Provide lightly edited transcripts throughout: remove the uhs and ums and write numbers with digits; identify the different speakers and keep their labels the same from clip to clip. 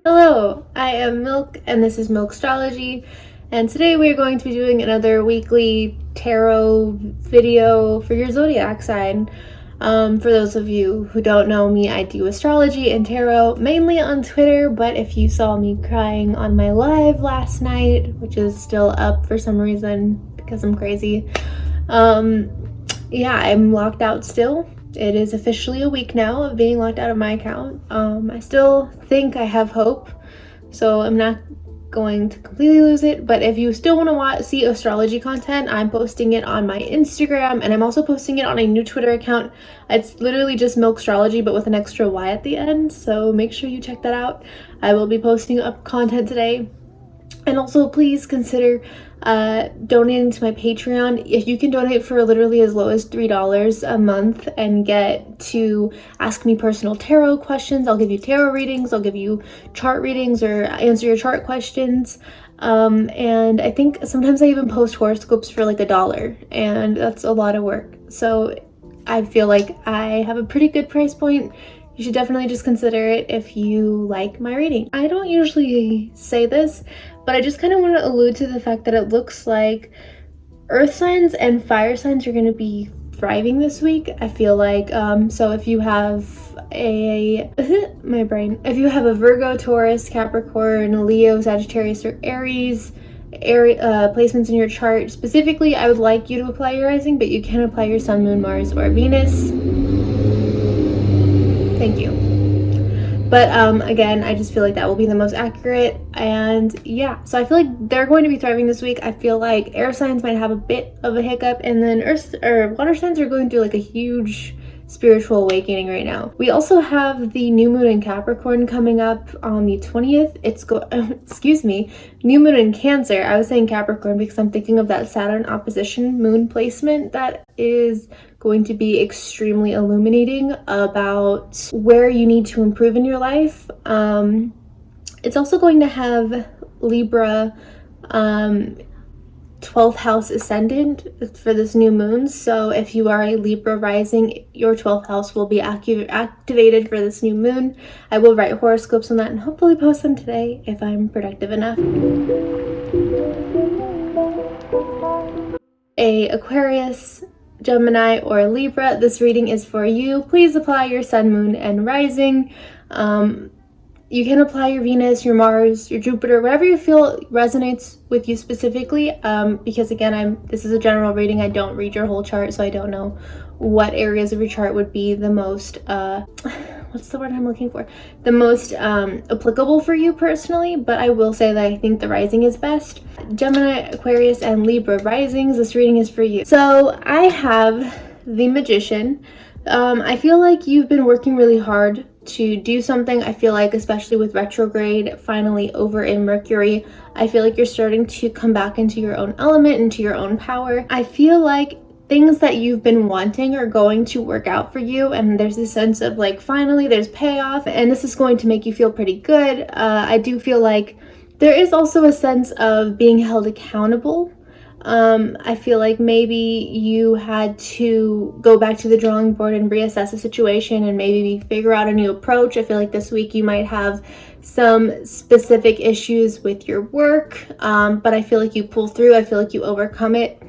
Speaker 1: Hello, I am Milk and this is Milk Astrology, and today we are going to be doing another weekly tarot video for your zodiac sign. For those of you who don't know me, I do astrology and tarot mainly on Twitter, but if you saw me crying on my live last night, which is still up for some reason because I'm crazy, yeah, I'm locked out still. It is officially a week now of being locked out of my account. I still think I have hope, so I'm not going to completely lose it, but if you still want to see astrology content, I'm posting it on my Instagram, and I'm also posting it on a new Twitter account. It's literally just Milk Astrology, but with an extra Y at the end, so make sure you check that out. I will be posting up content today. And also, please consider donating to my Patreon. If you can donate for literally as low as $3 a month and get to ask me personal tarot questions, I'll give you tarot readings, I'll give you chart readings or answer your chart questions. And I think sometimes I even post horoscopes for like $1, and that's a lot of work. So I feel like I have a pretty good price point. You should definitely just consider it if you like my reading. I don't usually say this, but I just kind of want to allude to the fact that it looks like earth signs and fire signs are going to be thriving this week. I feel like, so if you have if you have a Virgo, Taurus, Capricorn, Leo, Sagittarius, or Aries, placements in your chart, specifically, I would like you to apply your rising, but you can apply your sun, moon, Mars, or Venus. Thank you. But again, I just feel like that will be the most accurate, and yeah, so I feel like they're going to be thriving this week. I feel like air signs might have a bit of a hiccup, and then water signs are going through like a huge spiritual awakening right now. We also have the new moon in Capricorn coming up on the 20th. Excuse me, new moon in Cancer. I was saying Capricorn because I'm thinking of that Saturn opposition moon placement that is going to be extremely illuminating about where you need to improve in your life. It's also going to have Libra 12th house ascendant for this new moon, so if you are a Libra rising, your 12th house will be activated for this new moon. I will write horoscopes on that and hopefully post them today if I'm productive enough. A Aquarius, Gemini, or Libra, this reading is for you. Please apply your sun, moon, and rising. You can apply your Venus, your Mars, your Jupiter, whatever you feel resonates with you specifically, because again, this is a general reading. I don't read your whole chart, so I don't know what areas of your chart would be the most, what's the word I'm looking for? The most applicable for you personally, but I will say that I think the rising is best. Gemini, Aquarius, and Libra risings, this reading is for you. So I have the Magician. I feel like you've been working really hard to do something. I feel like, especially with retrograde finally over in Mercury, I feel like you're starting to come back into your own element, into your own power. I feel like things that you've been wanting are going to work out for you, and there's this sense of like finally there's payoff, and this is going to make you feel pretty good. I do feel like there is also a sense of being held accountable. I feel like maybe you had to go back to the drawing board and reassess the situation and maybe figure out a new approach. I feel like this week you might have some specific issues with your work, but I feel like you pull through. I feel like you overcome it.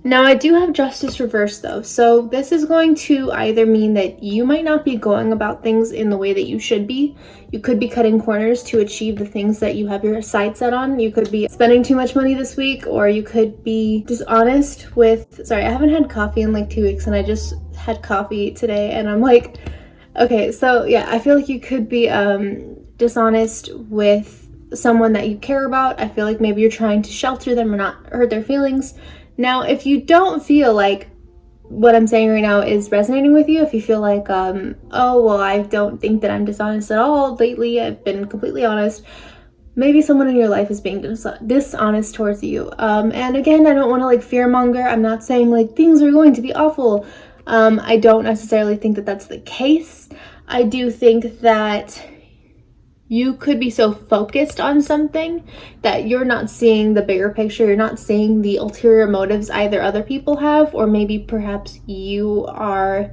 Speaker 1: Now, I do have Justice reversed though, so this is going to either mean that you might not be going about things in the way that you should be. You could be cutting corners to achieve the things that you have your sights set on. You could be spending too much money this week, or you could be dishonest with, sorry, I haven't had coffee in like 2 weeks, and I just had coffee today, and I'm like, okay, so yeah, I feel like you could be dishonest with someone that you care about. I feel like maybe you're trying to shelter them or not hurt their feelings. Now, if you don't feel like what I'm saying right now is resonating with you, if you feel like, oh, well, I don't think that I'm dishonest at all lately, I've been completely honest, maybe someone in your life is being dishonest towards you. And again, I don't want to like fearmonger. I'm not saying like things are going to be awful. I don't necessarily think that that's the case. I do think that you could be so focused on something that you're not seeing the bigger picture. You're not seeing the ulterior motives either other people have, or maybe perhaps you are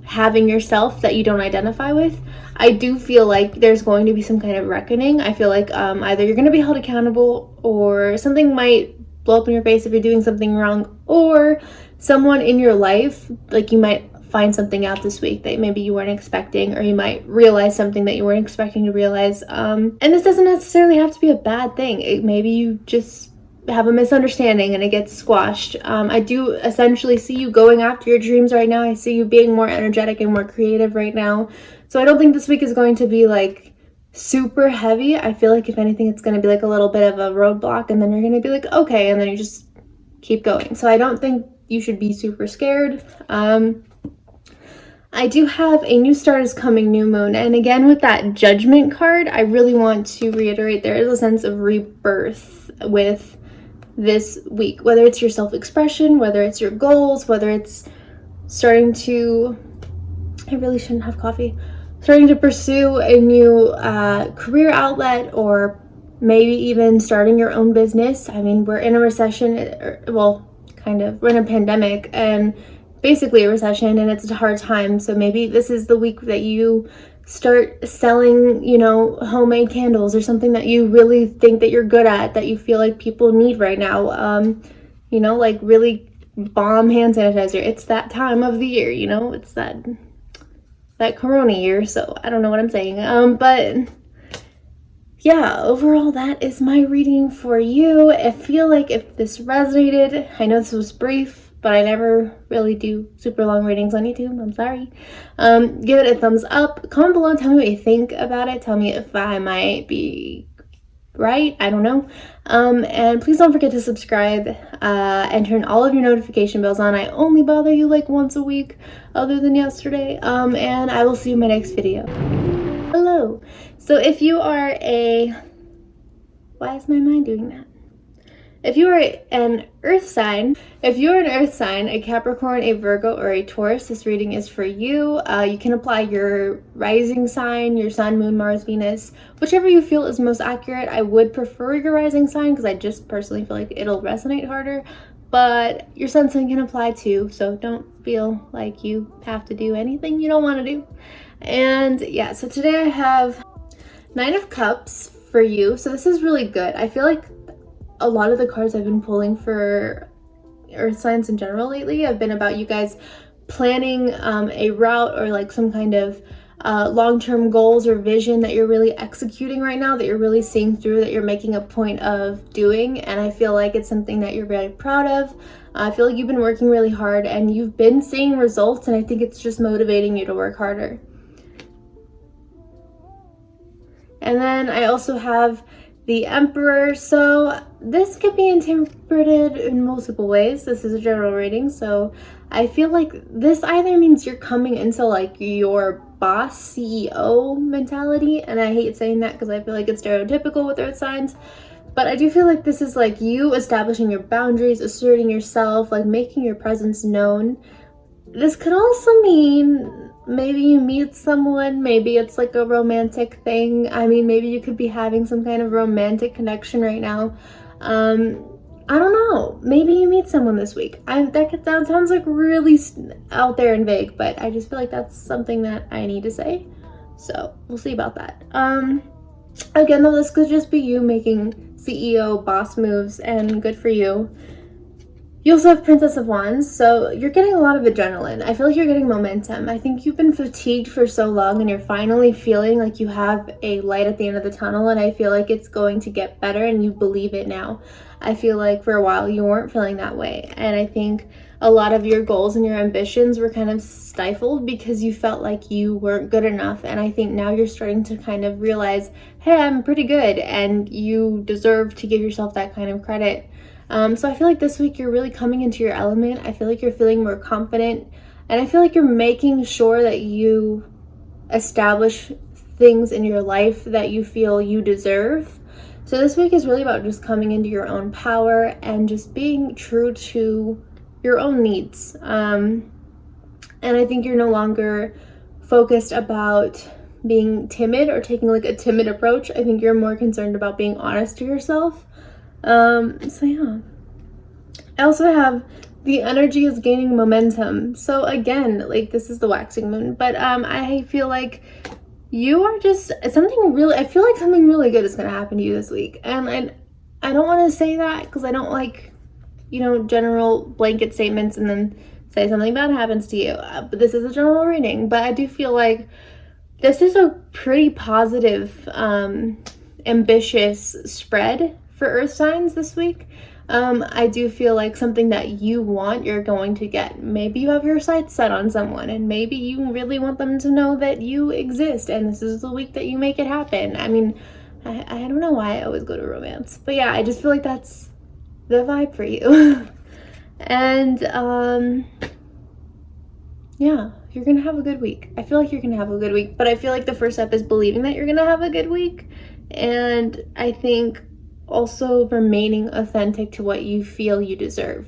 Speaker 1: having yourself that you don't identify with. I do feel like there's going to be some kind of reckoning. I feel like either you're going to be held accountable, or something might blow up in your face if you're doing something wrong, or someone in your life, like, you might find something out this week that maybe you weren't expecting, or you might realize something that you weren't expecting to realize. And this doesn't necessarily have to be a bad thing. Maybe you just have a misunderstanding and it gets squashed. I do essentially see you going after your dreams right now. I see you being more energetic and more creative right now. So I don't think this week is going to be like super heavy. I feel like if anything, it's going to be like a little bit of a roadblock, and then you're going to be like, okay, and then you just keep going. So I don't think you should be super scared. I do have a new start is coming new moon, and again with that Judgment card, I really want to reiterate there is a sense of rebirth with this week, whether it's your self-expression, whether it's your goals, whether it's starting to, I really shouldn't have coffee, starting to pursue a new career outlet, or maybe even starting your own business. I mean, we're in a recession, well, kind of, we're in a pandemic and basically a recession, and it's a hard time. So maybe this is the week that you start selling, you know, homemade candles, or something that you really think that you're good at, that you feel like people need right now. You know, like really bomb hand sanitizer. It's that time of the year, you know, it's that corona year. So I don't know what I'm saying. But yeah, overall, that is my reading for you. I feel like if this resonated, I know this was brief, but I never really do super long readings on YouTube. I'm sorry. Give it a thumbs up. Comment below and tell me what you think about it. Tell me if I might be right. I don't know. And please don't forget to subscribe and turn all of your notification bells on. I only bother you like once a week, other than yesterday. And I will see you in my next video. Hello. So if you are a... Why is my mind doing that? If you are an earth sign, a Capricorn, a Virgo, or a Taurus, this reading is for you. You can apply your rising sign, your sun, moon, Mars, Venus, whichever you feel is most accurate. I would prefer your rising sign because I just personally feel like it'll resonate harder, but your sun sign can apply too, so don't feel like you have to do anything you don't want to do. And yeah, so today I have 9 of Cups for you. So this is really good. I feel like a lot of the cards I've been pulling for earth signs in general lately have been about you guys planning a route, or like some kind of long-term goals or vision that you're really executing right now, that you're really seeing through, that you're making a point of doing. And I feel like it's something that you're very proud of. I feel like you've been working really hard and you've been seeing results, and I think it's just motivating you to work harder. And then I also have the Emperor. So this could be interpreted in multiple ways. This is a general reading, so I feel like this either means you're coming into like your boss CEO mentality, and I hate saying that because I feel like it's stereotypical with earth signs, but I do feel like this is like you establishing your boundaries, asserting yourself, like making your presence known. This could also mean maybe you meet someone, maybe it's like a romantic thing. I mean, maybe you could be having some kind of romantic connection right now. I don't know. Maybe you meet someone this week. That sounds like really out there and vague, but I just feel like that's something that I need to say. So we'll see about that. Again, though, this could just be you making CEO boss moves, and good for you. You also have Princess of Wands, so you're getting a lot of adrenaline. I feel like you're getting momentum. I think you've been fatigued for so long, and you're finally feeling like you have a light at the end of the tunnel, and I feel like it's going to get better, and you believe it now. I feel like for a while you weren't feeling that way, and I think a lot of your goals and your ambitions were kind of stifled because you felt like you weren't good enough, and I think now you're starting to kind of realize, hey, I'm pretty good, and you deserve to give yourself that kind of credit. So I feel like this week you're really coming into your element. I feel like you're feeling more confident, and I feel like you're making sure that you establish things in your life that you feel you deserve. So this week is really about just coming into your own power and just being true to your own needs. And I think you're no longer focused about being timid or taking like a timid approach. I think you're more concerned about being honest to yourself. So yeah. I also have the energy is gaining momentum. So again, like this is the waxing moon, but I feel like you are just something really, I feel like something really good is going to happen to you this week. And I don't want to say that because I don't like, you know, general blanket statements and then say something bad happens to you. But this is a general reading, but I do feel like this is a pretty positive, ambitious spread for earth signs this week. I do feel like something that you want, you're going to get. Maybe you have your sights set on someone and maybe you really want them to know that you exist and this is the week that you make it happen. I mean, I don't know why I always go to romance, but yeah, I just feel like that's the vibe for you. And yeah, you're gonna have a good week. I feel like you're gonna have a good week, but I feel like the first step is believing that you're gonna have a good week. And I think also remaining authentic to what you feel you deserve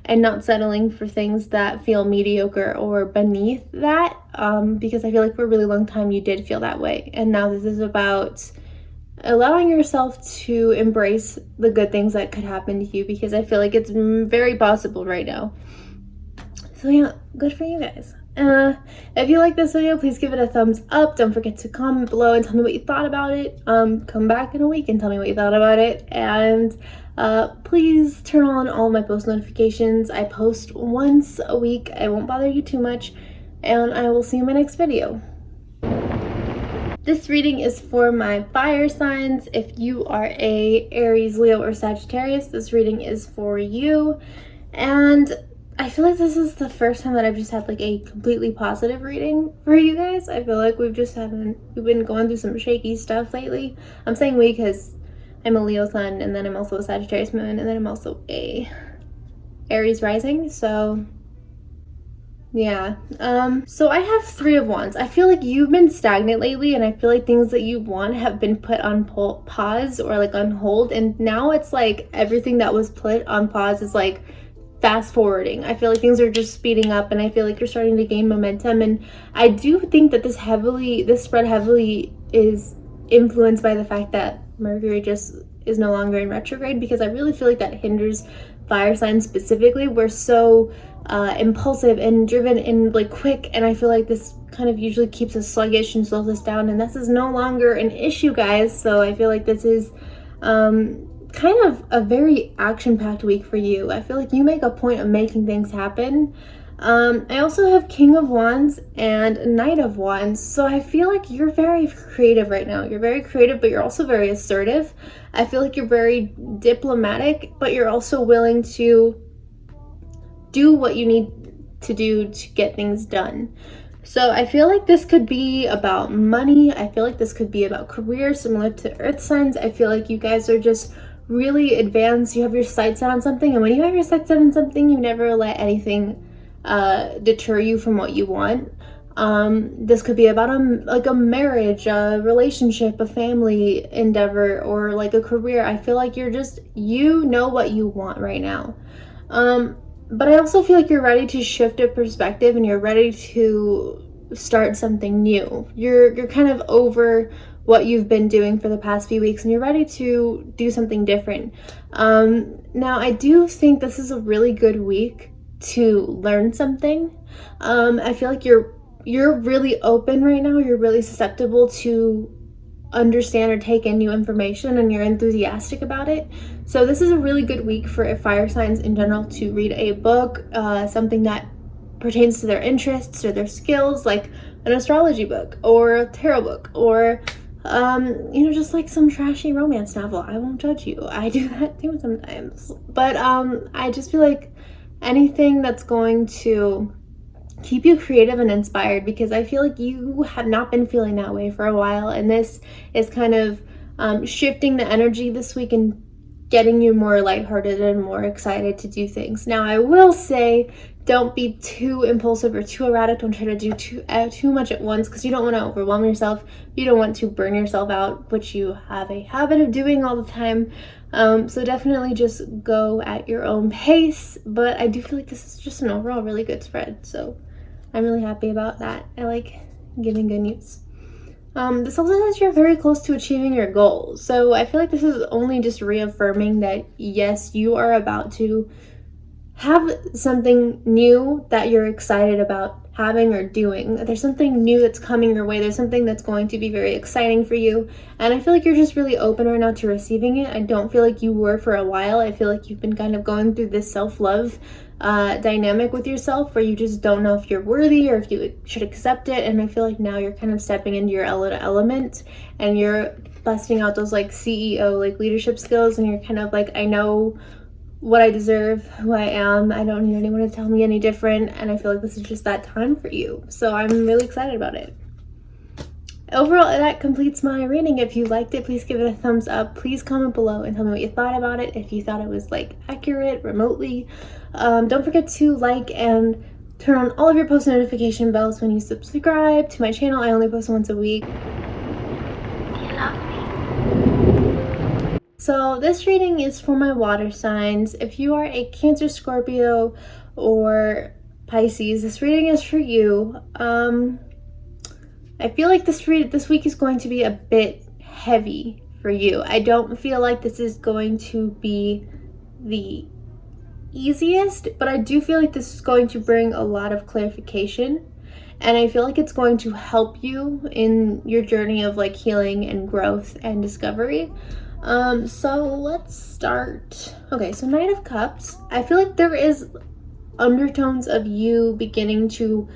Speaker 1: and not settling for things that feel mediocre or beneath that, because I feel like for a really long time you did feel that way, and now this is about allowing yourself to embrace the good things that could happen to you, because I feel like it's very possible right now. So yeah, good for you guys. If you like this video, please give it a thumbs up. Don't forget to comment below and tell me what you thought about it. Come back in a week and tell me what you thought about it. And please turn on all my post notifications. I post once a week. I won't bother you too much. And I will see you in my next video. This reading is for my fire signs. If you are a Aries, Leo, or Sagittarius, this reading is for you. And I feel like this is the first time that I've just had like a completely positive reading for you guys. I feel like we've been going through some shaky stuff lately. I'm saying we because I'm a Leo sun, and then I'm also a Sagittarius moon, and then I'm also a Aries rising. So yeah. So I have 3 of Wands. I feel like you've been stagnant lately, and I feel like things that you want have been put on pause or like on hold, and now it's like everything that was put on pause is like fast forwarding. I feel like things are just speeding up, and I feel like you're starting to gain momentum. And I do think that this spread heavily is influenced by the fact that Mercury just is no longer in retrograde, because I really feel like that hinders fire signs specifically. We're so impulsive and driven and like quick, and I feel like this kind of usually keeps us sluggish and slows us down, and this is no longer an issue, guys. So I feel like this is kind of a very action-packed week for you. I feel like you make a point of making things happen. I also have King of Wands and Knight of Wands, so I feel like you're very creative right now. You're very creative, but you're also very assertive. I feel like you're very diplomatic, but you're also willing to do what you need to do to get things done. So I feel like this could be about money. I feel like this could be about career, similar to earth signs. I feel like you guys are just really advanced. You have your sights set on something, and when you have your sights set on something, you never let anything deter you from what you want. This could be about a marriage, a relationship, a family endeavor, or like a career. I feel like you know what you want right now. But I also feel like you're ready to shift a perspective, and you're ready to start something new. You're kind of over what you've been doing for the past few weeks, and you're ready to do something different. Now, I do think this is a really good week to learn something. I feel like you're really open right now. You're really susceptible to understand or take in new information, and you're enthusiastic about it. So this is a really good week for fire signs in general to read a book, something that pertains to their interests or their skills, like an astrology book or a tarot book, or just like some trashy romance novel. I won't judge you. I do that too sometimes. But I just feel like anything that's going to keep you creative and inspired, because I feel like you have not been feeling that way for a while, and this is kind of shifting the energy this week and getting you more lighthearted and more excited to do things. Now, I will say, don't be too impulsive or too erratic. Don't try to do too much at once, because you don't want to overwhelm yourself. You don't want to burn yourself out, which you have a habit of doing all the time. So definitely just go at your own pace. But I do feel like this is just an overall really good spread. So I'm really happy about that. I like giving good news. This also says you're very close to achieving your goals. So I feel like this is only just reaffirming that, yes, you are about to have something new that you're excited about having or doing. There's something new that's coming your way. There's something that's going to be very exciting for you. And I feel like you're just really open right now to receiving it. I don't feel like you were for a while. I feel like you've been kind of going through this self-love dynamic with yourself where you just don't know if you're worthy or if you should accept it. And I feel like now you're kind of stepping into your element and you're busting out those like CEO, like leadership skills, and you're kind of like, I know what I deserve, who I am. I don't need anyone to tell me any different, and I feel like this is just that time for you. So I'm really excited about it. Overall, that completes my reading. If you liked it, please give it a thumbs up. Please comment below and tell me what you thought about it. If you thought it was like accurate remotely, don't forget to like and turn on all of your post notification bells when you subscribe to my channel. I only post once a week. So this reading is for my water signs. If you are a Cancer, Scorpio, or Pisces, this reading is for you. I feel like this week is going to be a bit heavy for you. I don't feel like this is going to be the easiest, but I do feel like this is going to bring a lot of clarification. And I feel like it's going to help you in your journey of like healing and growth and discovery. So let's start. Okay, so Knight of Cups. I feel like there is undertones of you beginning to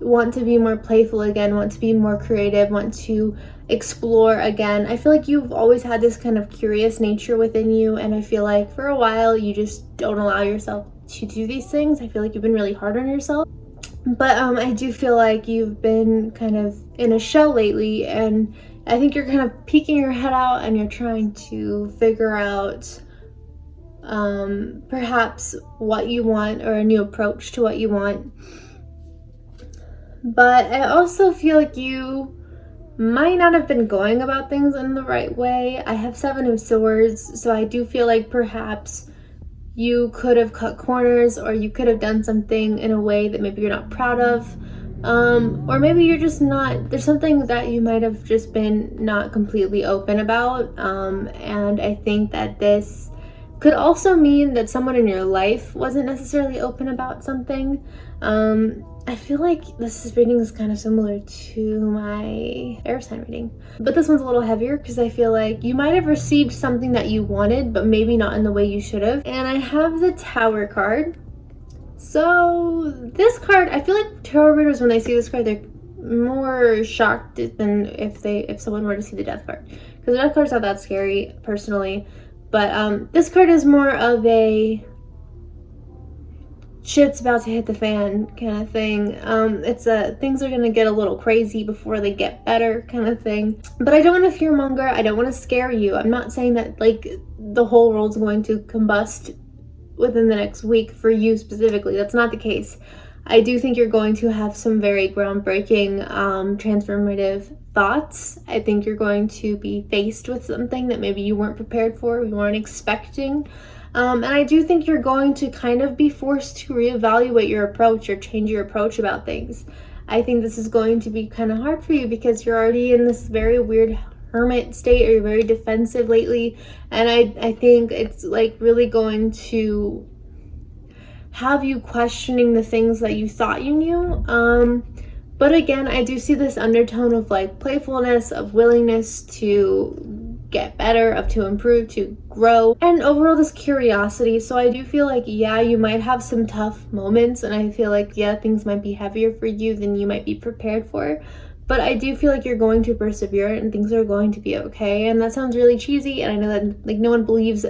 Speaker 1: want to be more playful again, want to be more creative, want to explore again. I feel like you've always had this kind of curious nature within you, and I feel like for a while you just don't allow yourself to do these things. I feel like you've been really hard on yourself. But I do feel like you've been kind of in a shell lately, and I think you're kind of peeking your head out and you're trying to figure out perhaps what you want or a new approach to what you want. But I also feel like you might not have been going about things in the right way. I have 7 of Swords, so I do feel like perhaps you could have cut corners, or you could have done something in a way that maybe you're not proud of. Or maybe you're just not, there's something that you might have just been not completely open about. And I think that this could also mean that someone in your life wasn't necessarily open about something. I feel like this reading is kind of similar to my air sign reading, but this one's a little heavier because I feel like you might have received something that you wanted, but maybe not in the way you should have. And I have the Tower card. So this card, I feel like tarot readers, when they see this card, they're more shocked than if someone were to see the Death card, because the Death card's not that scary personally. But this card is more of a shit's about to hit the fan kind of thing. It's a things are gonna get a little crazy before they get better kind of thing. But I don't want to fearmonger. I don't want to scare you. I'm not saying that like the whole world's going to combust within the next week for you specifically. That's not the case. I do think you're going to have some very groundbreaking, transformative thoughts. I think you're going to be faced with something that maybe you weren't prepared for, you weren't expecting. And I do think you're going to kind of be forced to reevaluate your approach or change your approach about things. I think this is going to be kind of hard for you because you're already in this very weird hermit state, or you're very defensive lately. And I think it's like really going to have you questioning the things that you thought you knew. But again, I do see this undertone of like playfulness, of willingness to get better, to improve, to grow, and overall this curiosity. So I do feel like, yeah, you might have some tough moments, and I feel like, yeah, things might be heavier for you than you might be prepared for. But I do feel like you're going to persevere and things are going to be okay. And that sounds really cheesy, and I know that like no one believes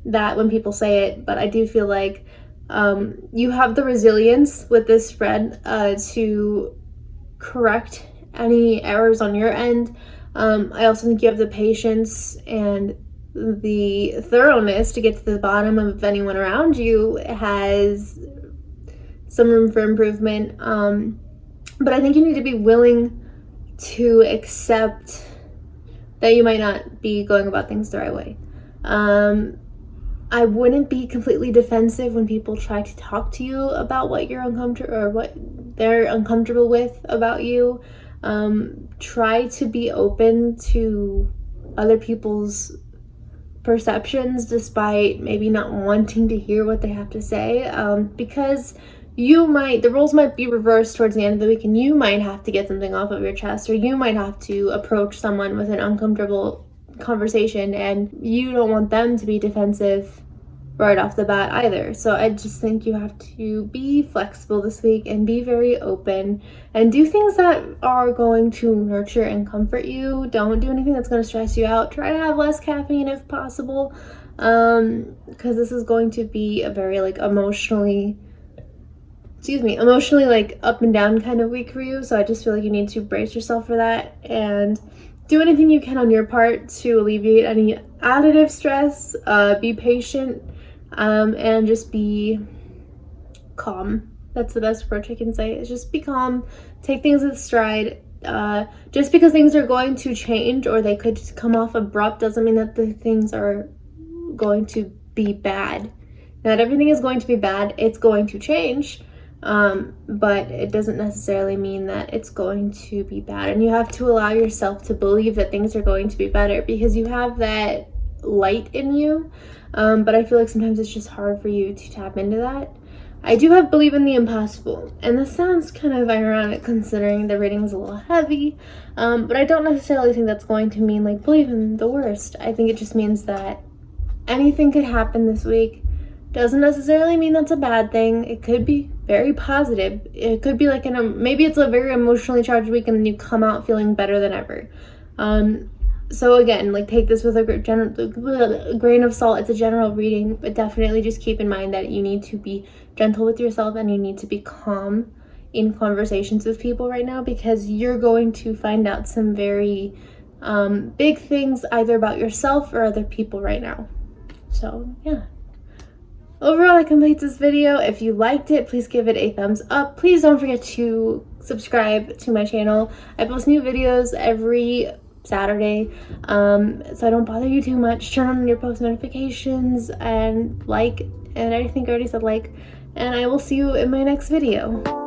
Speaker 1: that when people say it, but I do feel like you have the resilience with this spread to correct any errors on your end. I also think you have the patience and the thoroughness to get to the bottom of if anyone around you has some room for improvement. But I think you need to be willing to accept that you might not be going about things the right way. I wouldn't be completely defensive when people try to talk to you about what you're uncomfortable or what they're uncomfortable with about you. Try to be open to other people's perceptions despite maybe not wanting to hear what they have to say, because the roles might be reversed towards the end of the week, and you might have to get something off of your chest, or you might have to approach someone with an uncomfortable conversation, and you don't want them to be defensive right off the bat either. So I just think you have to be flexible this week and be very open and do things that are going to nurture and comfort you. Don't do anything that's going to stress you out. Try to have less caffeine if possible, because this is going to be a very like emotionally like up and down kind of week for you. So I just feel like you need to brace yourself for that and do anything you can on your part to alleviate any additive stress. Be patient, and just be calm. That's the best approach I can say, is just be calm, take things with stride. Just because things are going to change or they could just come off abrupt doesn't mean that the things are going to be bad. Not everything is going to be bad. It's going to change, but it doesn't necessarily mean that it's going to be bad. And you have to allow yourself to believe that things are going to be better, because you have that light in you, but I feel like sometimes it's just hard for you to tap into that. I do have believe in the impossible, and this sounds kind of ironic considering the reading was a little heavy, but I don't necessarily think that's going to mean like believe in the worst. I think it just means that anything could happen this week. Doesn't necessarily mean that's a bad thing. It could be very positive. It could be like maybe it's a very emotionally charged week and then you come out feeling better than ever. So again, like take this with a grain of salt. It's a general reading, but definitely just keep in mind that you need to be gentle with yourself and you need to be calm in conversations with people right now, because you're going to find out some very big things either about yourself or other people right now. So yeah. Overall, that completes this video. If you liked it, please give it a thumbs up. Please don't forget to subscribe to my channel. I post new videos every Saturday, so I don't bother you too much. Turn on your post notifications and like, and I think I already said like, and I will see you in my next video.